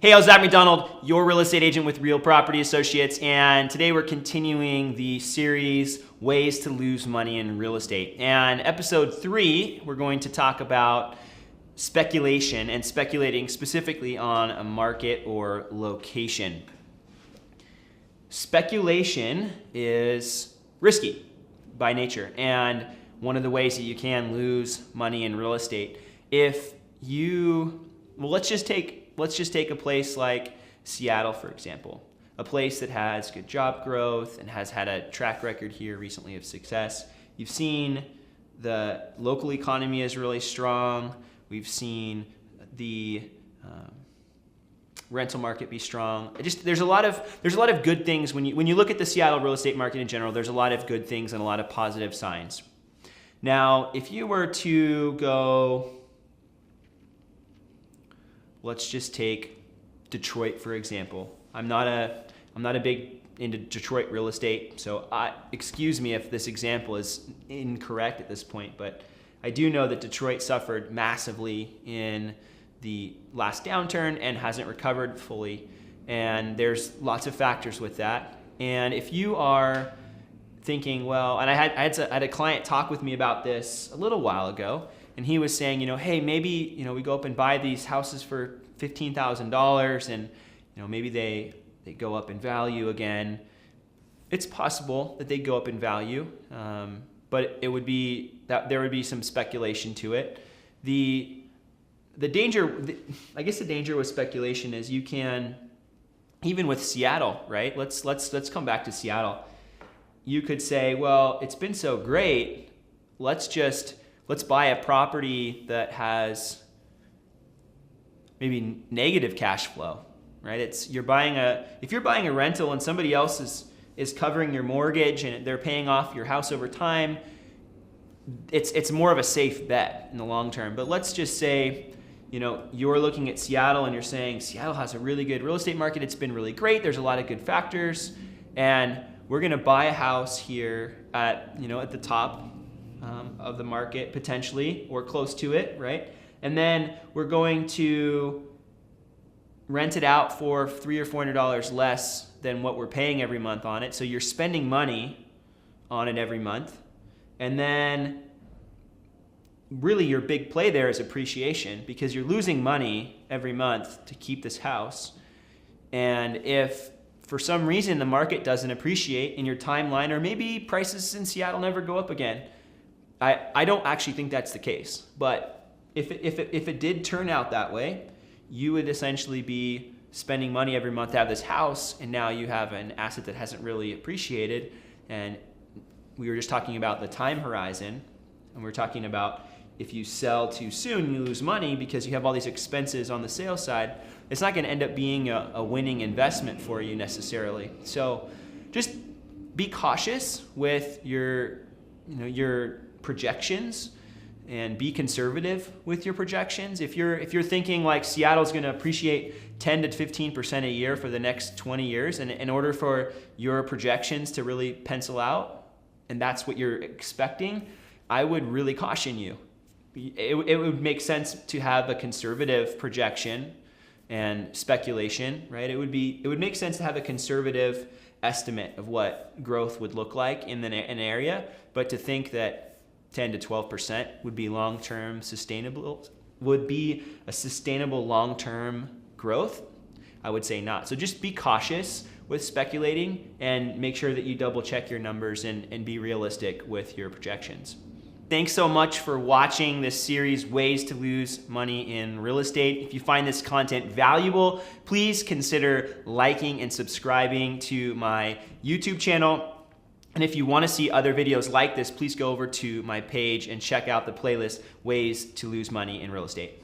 Hey, I'm Zach McDonald, your real estate agent with Real Property Associates, and today we're continuing the series, Ways to Lose Money in Real Estate. And episode 3, we're going to talk about speculation and speculating specifically on a market or location. Speculation is risky by nature, and one of the ways that you can lose money in real estate. Let's just take a place like Seattle, for example, a place that has good job growth and has had a track record here recently of success. You've seen the local economy is really strong. We've seen the rental market be strong. There's a lot of good things when you look at the Seattle real estate market in general. There's a lot of good things and a lot of positive signs. Now, if you were to go, let's just take Detroit, for example. I'm not a big into Detroit real estate, so excuse me if this example is incorrect at this point, but I do know that Detroit suffered massively in the last downturn and hasn't recovered fully, and there's lots of factors with that. And if you are thinking, well, and I had a client talk with me about this a little while ago, and he was saying, hey, maybe, we go up and buy these houses for $15,000 and, maybe they go up in value again. It's possible that they go up in value, but there would be some speculation to it. The danger with speculation is you can, even with Seattle, right? Let's come back to Seattle. You could say, well, it's been so great. Let's buy a property that has maybe negative cash flow, right? If you're buying a rental and somebody else is covering your mortgage and they're paying off your house over time, it's more of a safe bet in the long term. But let's just say, you're looking at Seattle and you're saying Seattle has a really good real estate market. It's been really great. There's a lot of good factors, and we're going to buy a house here at the top of the market potentially, or close to it, right? And then we're going to rent it out for $300 or $400 less than what we're paying every month on it. So you're spending money on it every month. And then really your big play there is appreciation, because you're losing money every month to keep this house. And if for some reason the market doesn't appreciate in your timeline, or maybe prices in Seattle never go up again, I don't actually think that's the case. But if it did turn out that way, you would essentially be spending money every month to have this house, and now you have an asset that hasn't really appreciated. And we were just talking about the time horizon, and we're talking about if you sell too soon, you lose money because you have all these expenses on the sales side. It's not going to end up being a winning investment for you necessarily. So just be cautious with your projections, and be conservative with your projections. If you're thinking like Seattle's going to appreciate 10 to 15% a year for the next 20 years, and in order for your projections to really pencil out, and that's what you're expecting, I would really caution you. It would make sense to have a conservative projection and speculation, right? It would make sense to have a conservative estimate of what growth would look like in an area, but to think that 10 to 12% would be long-term sustainable, would be a sustainable long-term growth, I would say not. So just be cautious with speculating and make sure that you double check your numbers and be realistic with your projections. Thanks so much for watching this series, Ways to Lose Money in Real Estate. If you find this content valuable, please consider liking and subscribing to my YouTube channel. And if you want to see other videos like this, please go over to my page and check out the playlist, Ways to Lose Money in Real Estate.